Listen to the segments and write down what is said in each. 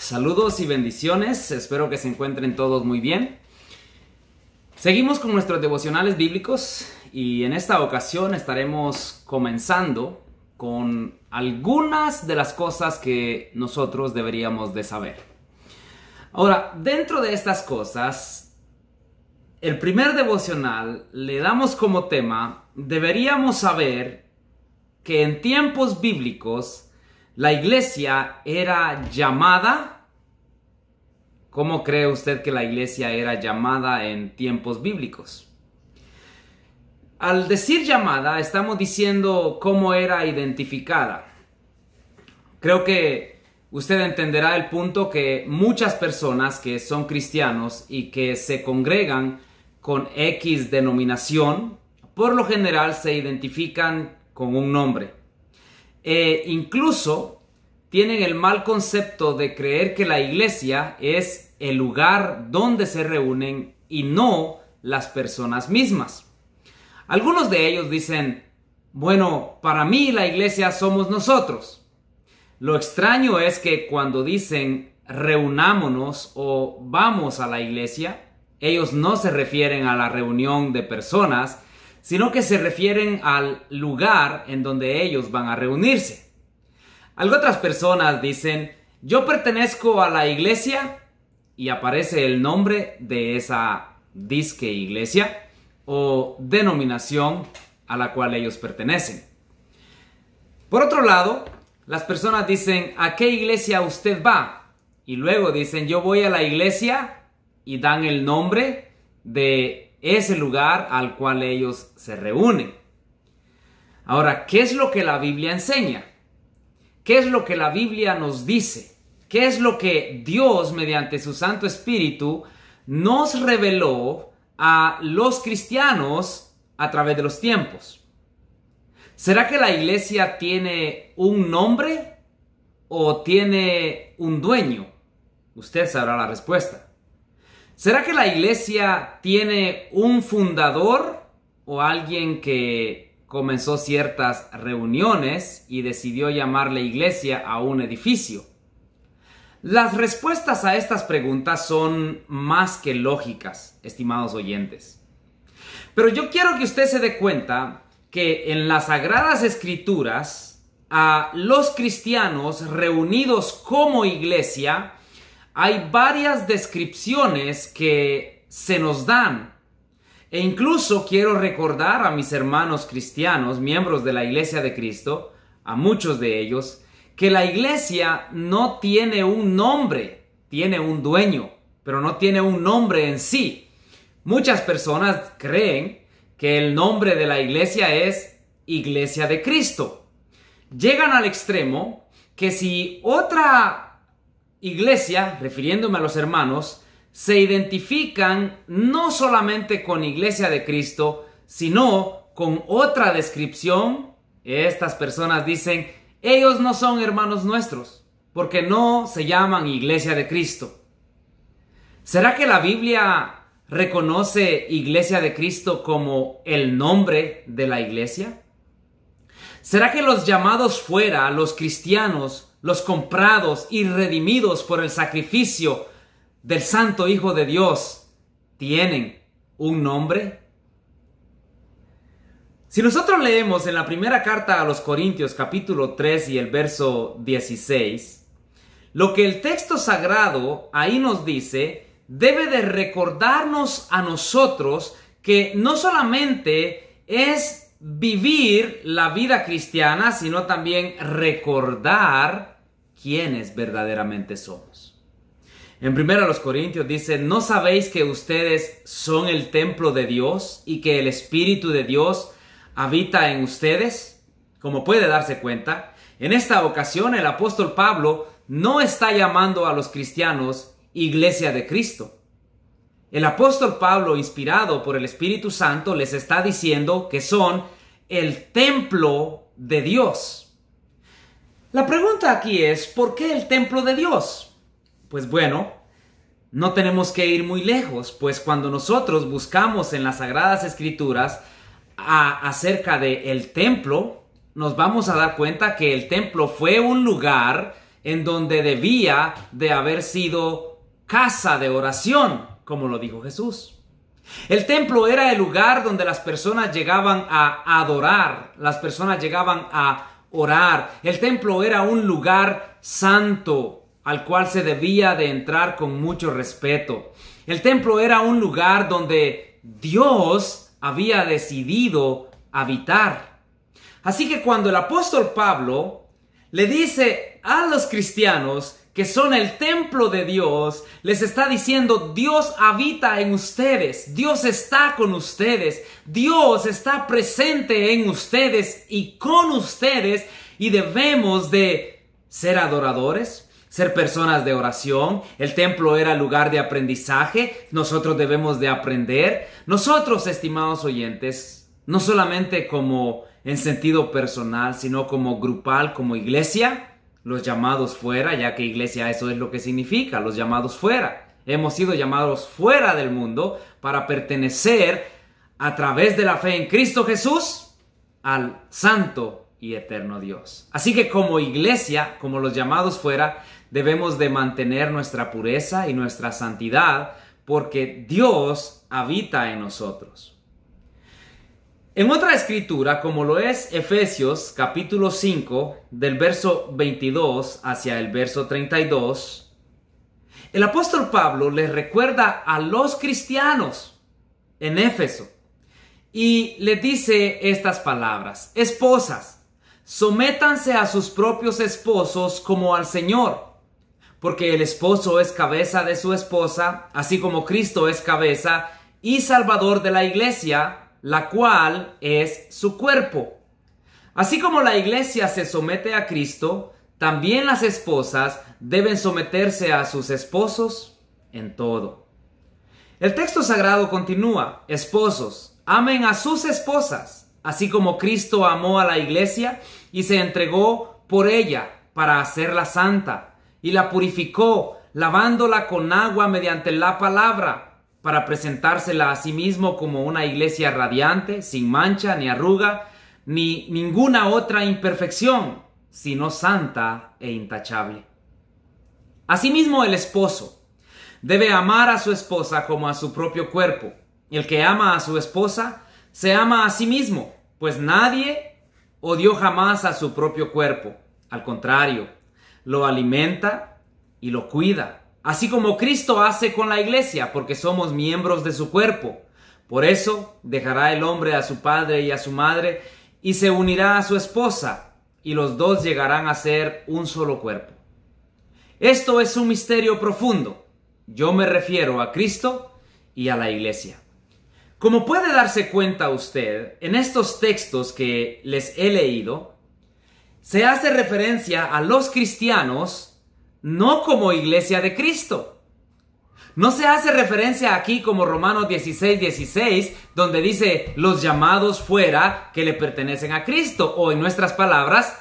Saludos y bendiciones, espero que se encuentren todos muy bien. Seguimos con nuestros devocionales bíblicos y en esta ocasión estaremos comenzando con algunas de las cosas que nosotros deberíamos de saber. Ahora, dentro de estas cosas, el primer devocional le damos como tema: deberíamos saber que en tiempos bíblicos la iglesia era llamada. ¿Cómo cree usted que la iglesia era llamada en tiempos bíblicos? Al decir llamada, estamos diciendo cómo era identificada. Creo que usted entenderá el punto que muchas personas que son cristianos y que se congregan con X denominación, por lo general se identifican con un nombre. Incluso tienen el mal concepto de creer que la iglesia es el lugar donde se reúnen y no las personas mismas. Algunos de ellos dicen: bueno, para mí la iglesia somos nosotros. Lo extraño es que cuando dicen reunámonos o vamos a la iglesia, ellos no se refieren a la reunión de personas, sino que se refieren al lugar en donde ellos van a reunirse. Otras personas dicen: yo pertenezco a la iglesia, y aparece el nombre de esa disque iglesia o denominación a la cual ellos pertenecen. Por otro lado, las personas dicen: ¿a qué iglesia usted va? Y luego dicen: yo voy a la iglesia, y dan el nombre de ese lugar al cual ellos se reúnen. Ahora, ¿qué es lo que la Biblia enseña? ¿Qué es lo que la Biblia nos dice? ¿Qué es lo que Dios, mediante su Santo Espíritu, nos reveló a los cristianos a través de los tiempos? ¿Será que la iglesia tiene un nombre o tiene un dueño? Usted sabrá la respuesta. ¿Será que la iglesia tiene un fundador o alguien que comenzó ciertas reuniones y decidió llamarle iglesia a un edificio? Las respuestas a estas preguntas son más que lógicas, estimados oyentes. Pero yo quiero que usted se dé cuenta que en las Sagradas Escrituras, a los cristianos reunidos como iglesia, hay varias descripciones que se nos dan. E incluso quiero recordar a mis hermanos cristianos, miembros de la Iglesia de Cristo, a muchos de ellos, que la iglesia no tiene un nombre, tiene un dueño, pero no tiene un nombre en sí. Muchas personas creen que el nombre de la iglesia es Iglesia de Cristo. Llegan al extremo que si otra iglesia, refiriéndome a los hermanos, se identifican no solamente con Iglesia de Cristo, sino con otra descripción, estas personas dicen: ellos no son hermanos nuestros, porque no se llaman Iglesia de Cristo. ¿Será que la Biblia reconoce Iglesia de Cristo como el nombre de la iglesia? ¿Será que los llamados fuera, los cristianos, los comprados y redimidos por el sacrificio del Santo Hijo de Dios, tienen un nombre? Si nosotros leemos en la primera carta a los Corintios, capítulo 3 y el verso 16, lo que el texto sagrado ahí nos dice debe de recordarnos a nosotros que no solamente es vivir la vida cristiana, sino también recordar quiénes verdaderamente somos. En 1 Corintios dice: ¿no sabéis que ustedes son el templo de Dios y que el Espíritu de Dios habita en ustedes? Como puede darse cuenta, en esta ocasión el apóstol Pablo no está llamando a los cristianos Iglesia de Cristo. El apóstol Pablo, inspirado por el Espíritu Santo, les está diciendo que son el templo de Dios. La pregunta aquí es: ¿por qué el templo de Dios? Pues bueno, no tenemos que ir muy lejos, pues cuando nosotros buscamos en las Sagradas Escrituras acerca del templo, nos vamos a dar cuenta que el templo fue un lugar en donde debía de haber sido casa de oración, como lo dijo Jesús. El templo era el lugar donde las personas llegaban a adorar, las personas llegaban a orar. El templo era un lugar santo al cual se debía de entrar con mucho respeto. El templo era un lugar donde Dios había decidido habitar. Así que cuando el apóstol Pablo le dice a los cristianos que son el templo de Dios, les está diciendo: Dios habita en ustedes, Dios está con ustedes, Dios está presente en ustedes y con ustedes, y debemos de ser adoradores, ser personas de oración. El templo era lugar de aprendizaje, nosotros debemos de aprender. Nosotros, estimados oyentes, no solamente como en sentido personal, sino como grupal, como iglesia, los llamados fuera, ya que iglesia eso es lo que significa, los llamados fuera. Hemos sido llamados fuera del mundo para pertenecer a través de la fe en Cristo Jesús al santo y eterno Dios. Así que como iglesia, como los llamados fuera, debemos de mantener nuestra pureza y nuestra santidad porque Dios habita en nosotros. En otra escritura, como lo es Efesios capítulo 5, del verso 22 hacia el verso 32, el apóstol Pablo les recuerda a los cristianos en Éfeso y les dice estas palabras: esposas, sométanse a sus propios esposos como al Señor, porque el esposo es cabeza de su esposa, así como Cristo es cabeza y salvador de la iglesia, la cual es su cuerpo. Así como la iglesia se somete a Cristo, también las esposas deben someterse a sus esposos en todo. El texto sagrado continúa: esposos, amen a sus esposas, así como Cristo amó a la iglesia y se entregó por ella para hacerla santa, y la purificó, lavándola con agua mediante la palabra, para presentársela a sí mismo como una iglesia radiante, sin mancha, ni arruga, ni ninguna otra imperfección, sino santa e intachable. Asimismo, el esposo debe amar a su esposa como a su propio cuerpo. El que ama a su esposa se ama a sí mismo, pues nadie odió jamás a su propio cuerpo. Al contrario, lo alimenta y lo cuida, así como Cristo hace con la iglesia, porque somos miembros de su cuerpo. Por eso dejará el hombre a su padre y a su madre y se unirá a su esposa, y los dos llegarán a ser un solo cuerpo. Esto es un misterio profundo. Yo me refiero a Cristo y a la iglesia. Como puede darse cuenta usted, en estos textos que les he leído, se hace referencia a los cristianos no como iglesia de Cristo. No se hace referencia aquí como Romanos 16:16, donde dice los llamados fuera que le pertenecen a Cristo, o en nuestras palabras,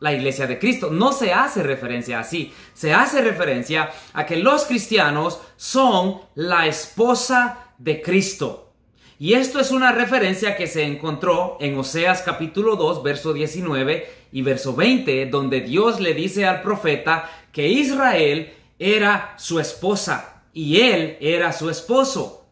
la iglesia de Cristo. No se hace referencia así. Se hace referencia a que los cristianos son la esposa de Cristo. Y esto es una referencia que se encontró en Oseas capítulo 2, verso 19 y verso 20, donde Dios le dice al profeta que Israel era su esposa y él era su esposo.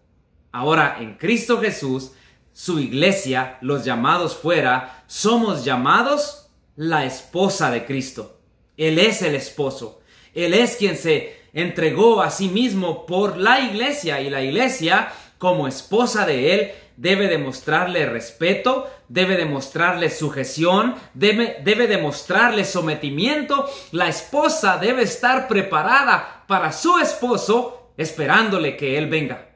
Ahora, en Cristo Jesús, su iglesia, los llamados fuera, somos llamados la esposa de Cristo. Él es el esposo. Él es quien se entregó a sí mismo por la iglesia, y la iglesia, como esposa de él, debe demostrarle respeto, debe demostrarle sujeción, debe demostrarle sometimiento. La esposa debe estar preparada para su esposo, esperándole que él venga.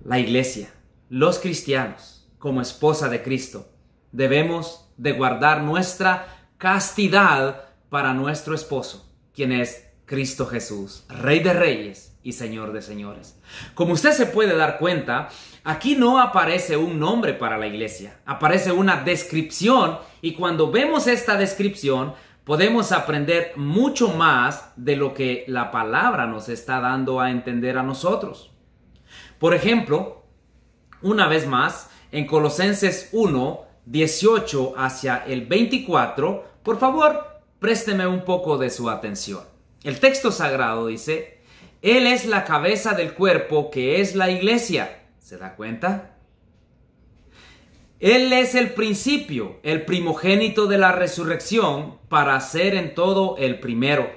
La iglesia, los cristianos, como esposa de Cristo, debemos de guardar nuestra castidad para nuestro esposo, quien es Cristo Jesús, Rey de Reyes y Señor de Señores. Como usted se puede dar cuenta, aquí no aparece un nombre para la iglesia, aparece una descripción, y cuando vemos esta descripción podemos aprender mucho más de lo que la palabra nos está dando a entender a nosotros. Por ejemplo, una vez más, en Colosenses 1, 18 hacia el 24, por favor, présteme un poco de su atención. El texto sagrado dice: Él es la cabeza del cuerpo, que es la iglesia. ¿Se da cuenta? Él es el principio, el primogénito de la resurrección, para ser en todo el primero.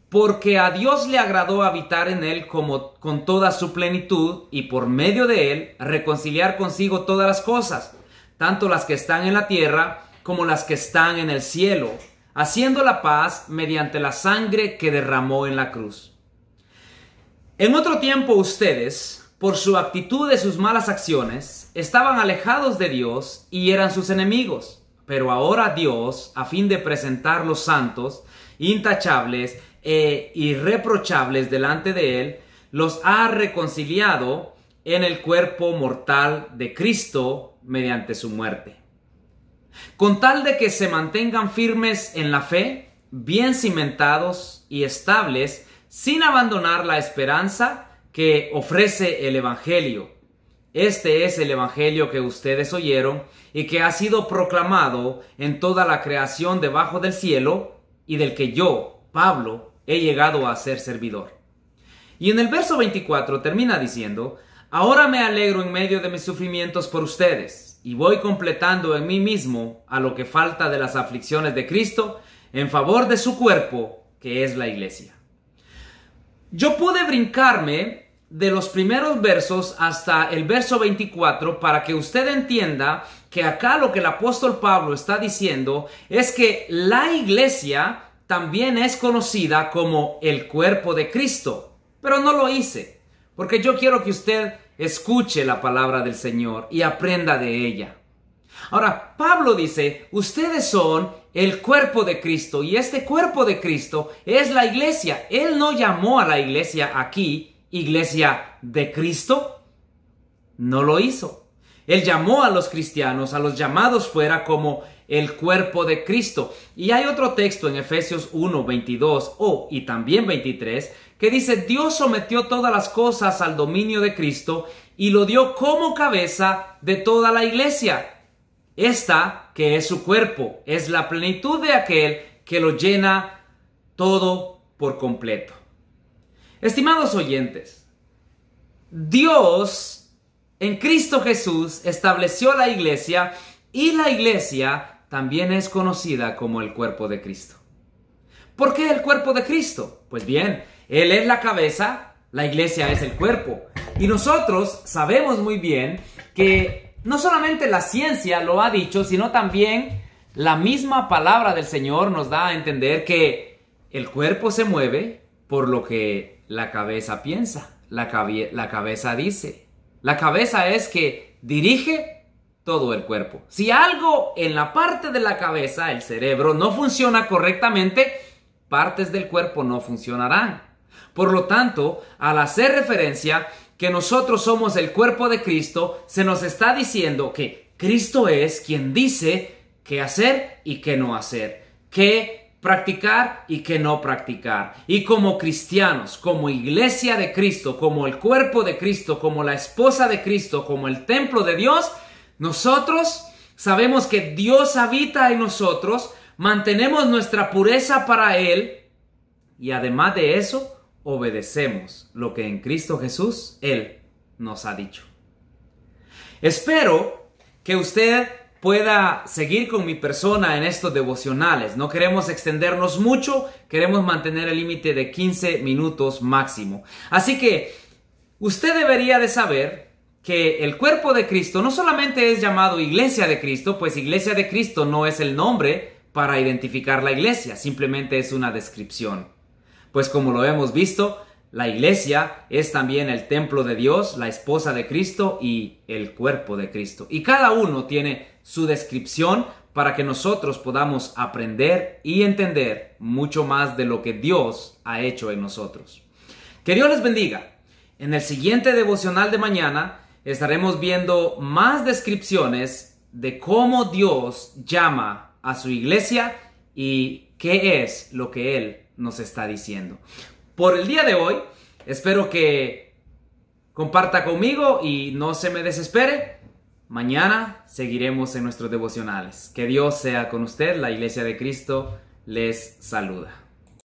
Porque a Dios le agradó habitar en él con toda su plenitud, y por medio de él reconciliar consigo todas las cosas, tanto las que están en la tierra como las que están en el cielo, haciendo la paz mediante la sangre que derramó en la cruz. En otro tiempo ustedes, por su actitud de sus malas acciones, estaban alejados de Dios y eran sus enemigos. Pero ahora Dios, a fin de presentarlos santos, intachables e irreprochables delante de Él, los ha reconciliado en el cuerpo mortal de Cristo mediante su muerte, con tal de que se mantengan firmes en la fe, bien cimentados y estables, sin abandonar la esperanza que ofrece el Evangelio. Este es el Evangelio que ustedes oyeron y que ha sido proclamado en toda la creación debajo del cielo, y del que yo, Pablo, he llegado a ser servidor. Y en el verso 24 termina diciendo: Ahora me alegro en medio de mis sufrimientos por ustedes, y voy completando en mí mismo a lo que falta de las aflicciones de Cristo en favor de su cuerpo, que es la iglesia. Yo pude brincarme de los primeros versos hasta el verso 24 para que usted entienda que acá lo que el apóstol Pablo está diciendo es que la iglesia también es conocida como el cuerpo de Cristo. Pero no lo hice, porque yo quiero que usted escuche la palabra del Señor y aprenda de ella. Ahora, Pablo dice: ustedes son el cuerpo de Cristo, y este cuerpo de Cristo es la iglesia. Él no llamó a la iglesia aquí iglesia de Cristo. No lo hizo. Él llamó a los cristianos, a los llamados fuera, como el cuerpo de Cristo. Y hay otro texto en Efesios 1, 22 y también 23 que dice: Dios sometió todas las cosas al dominio de Cristo y lo dio como cabeza de toda la iglesia. Esta, que es su cuerpo, es la plenitud de aquel que lo llena todo por completo. Estimados oyentes, Dios en Cristo Jesús estableció la iglesia, y la iglesia también es conocida como el cuerpo de Cristo. ¿Por qué el cuerpo de Cristo? Pues bien, Él es la cabeza, la iglesia es el cuerpo. Y nosotros sabemos muy bien que no solamente la ciencia lo ha dicho, sino también la misma palabra del Señor nos da a entender que el cuerpo se mueve por lo que la cabeza piensa, la cabeza dice. La cabeza es que dirige todo el cuerpo. Si algo en la parte de la cabeza, el cerebro, no funciona correctamente, partes del cuerpo no funcionarán. Por lo tanto, al hacer referencia que nosotros somos el cuerpo de Cristo, se nos está diciendo que Cristo es quien dice qué hacer y qué no hacer, qué practicar y qué no practicar. Y como cristianos, como iglesia de Cristo, como el cuerpo de Cristo, como la esposa de Cristo, como el templo de Dios, nosotros sabemos que Dios habita en nosotros, mantenemos nuestra pureza para Él, y además de eso, obedecemos lo que en Cristo Jesús Él nos ha dicho. Espero que usted pueda seguir con mi persona en estos devocionales. No queremos extendernos mucho, queremos mantener el límite de 15 minutos máximo. Así que usted debería de saber que el cuerpo de Cristo no solamente es llamado Iglesia de Cristo, pues Iglesia de Cristo no es el nombre para identificar la iglesia, simplemente es una descripción. Pues como lo hemos visto, la iglesia es también el templo de Dios, la esposa de Cristo y el cuerpo de Cristo. Y cada uno tiene su descripción para que nosotros podamos aprender y entender mucho más de lo que Dios ha hecho en nosotros. Que Dios les bendiga. En el siguiente devocional de mañana estaremos viendo más descripciones de cómo Dios llama a su iglesia y qué es lo que Él nos está diciendo. Por el día de hoy, espero que comparta conmigo y no se me desespere. Mañana seguiremos en nuestros devocionales. Que Dios sea con usted. La Iglesia de Cristo les saluda.